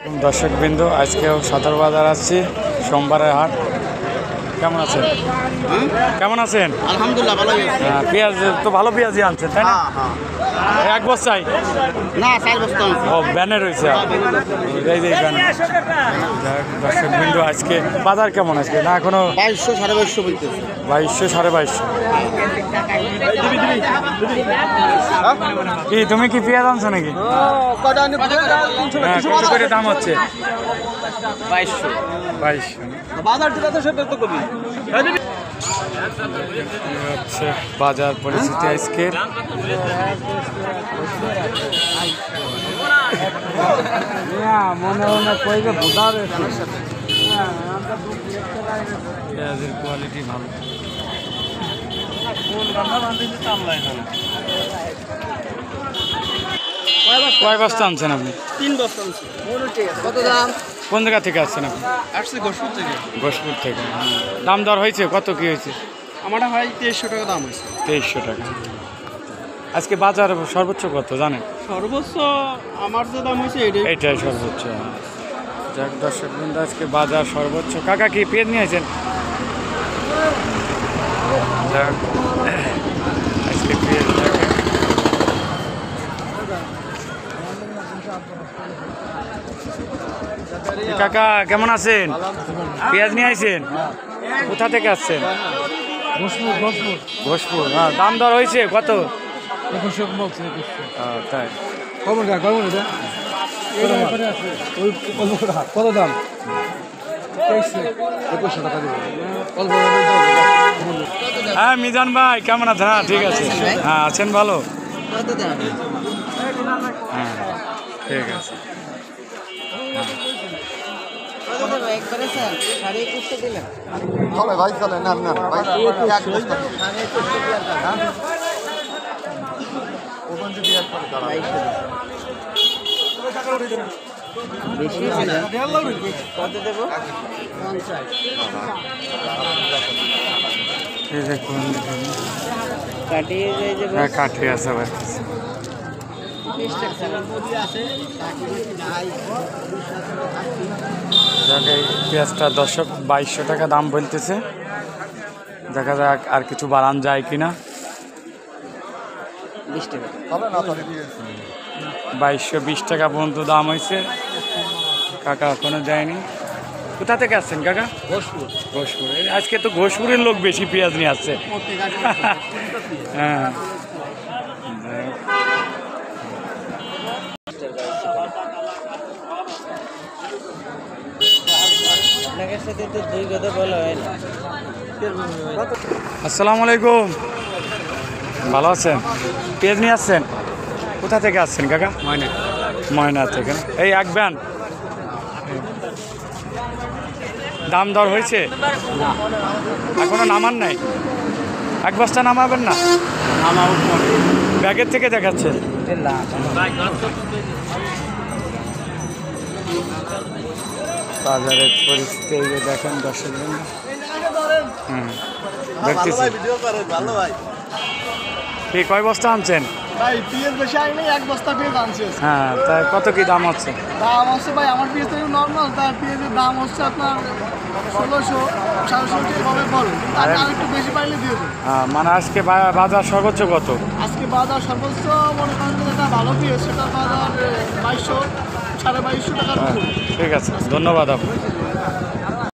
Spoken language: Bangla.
দর্শকবৃন্দ, আজকেও সদর বাজার আসছি, সোমবারের হাট। কেমন আছেন? কেমন আছেন? আলহামদুলিল্লাহ ভালো হয়েছে। পেঁয়াজ তো ভালো পেঁয়াজই আনছেন, তাই না? এক বস্তায় না 4 বস্তা ও ব্যানে রয়েছে। এই যে ব্যানে। দর্শকবৃন্দ, আজকে বাজার কেমন আজকে? না এখনো 2200 2250 বলতেছে। 2200 2250। কি তুমি কি পেঁয়াজ আনছো নাকি? হ্যাঁ, কত করে দাম হচ্ছে? 2200। হচ্ছে বাজার পরিস্থিতি আজকে। পেঁয়াজের কোয়ালিটি ভালো। কয় বস্তা আনছেন আপনি? 3 বস্তা আনছি। কত দাম? কোন জায়গা থেকে আসছেন আপনি? আসছে ঘোষপুর থেকে। ঘোষপুর থেকে। দাম দর হয়েছে? কত কি হয়েছে? আমারটা ভাই 2300 টাকা দাম হয়েছে। 2300 টাকা। আজকে বাজার সর্বোচ্চ কত জানেন? সর্বোচ্চ আমার যে দাম হয়েছে এইটাই সর্বোচ্চ। যাক দর্শকবৃন্দ, আজকে বাজার সর্বোচ্চ। কাকা কি পেঁয়াজ নিয়েছেন? যাক, আজকে পেঁয়াজ দেখেন। কাকা কেমন আছেন? পেঁয়াজ নিয়ে আসছেন? কোথা থেকে আসছেন? ঘোষপুর। হ্যাঁ, দাম দর হয়েছে কত? তাই কত দাম? হ্যাঁ মিজান ভাই কেমন আছেন? হ্যাঁ ঠিক আছে। হ্যাঁ আছেন ভালো? হ্যাঁ ঠিক আছে। চলে ভাই, চলে না না ভাই, এক বস্তা ওখান থেকে এক করে দাঁড়া। এই দেখুন, হ্যাঁ কাঠি আছে আবার। এই পেঁয়াজটা দর্শক 2200 টাকা দাম বলতেছে। দেখা যাক আর কিছু বাড়ান যায় কিনা। 2220 টাকা পর্যন্ত দাম হয়েছে। কাকা এখনো দেয়নি। কোথা থেকে আসছেন কাকা? ঘোষপুর। আজকে তো ঘোষপুরের লোক বেশি পেঁয়াজ নিয়ে আসছে। হ্যাঁ আসসালামু আলাইকুম, ভালো আছেন? পেঁয়াজ নিয়ে আসছেন? কোথা থেকে আসছেন কাকা? ময়না থেকে। এই এক ব্যান দাম দর হয়েছে? এখনো নামান নাই? এক বস্তা নামাবেন না? ব্যাগের থেকে দেখাচ্ছে। বাজারের পরিস্থিতি এই যে দেখেন দর্শকবৃন্দ। দেখতেছি। কি কয় বস্তা আনছেন? ভাই পেঁয়াজ বেশি আইনি, এক বস্তা পেঁয়াজ আনছে। হ্যাঁ, তাই কত কি দাম হচ্ছে? দাম হচ্ছে ভাই, আমার পেঁয়াজ তো নর্মাল, তার পেঁয়াজের দাম হচ্ছে আপনার 1600 750 এভাবে পড়ে। আর একটু বেশি পাইলে দিয়ে দেবো। হ্যাঁ, মানে আজকে বাজার সর্বোচ্চ কত? আজকে বাজার সর্বোচ্চ মনে করেন যে যেটা ভালো পেঁয়াজ সেটা বাজার 2200 2250 টাকার উপরে। ঠিক আছে, ধন্যবাদ আপনার।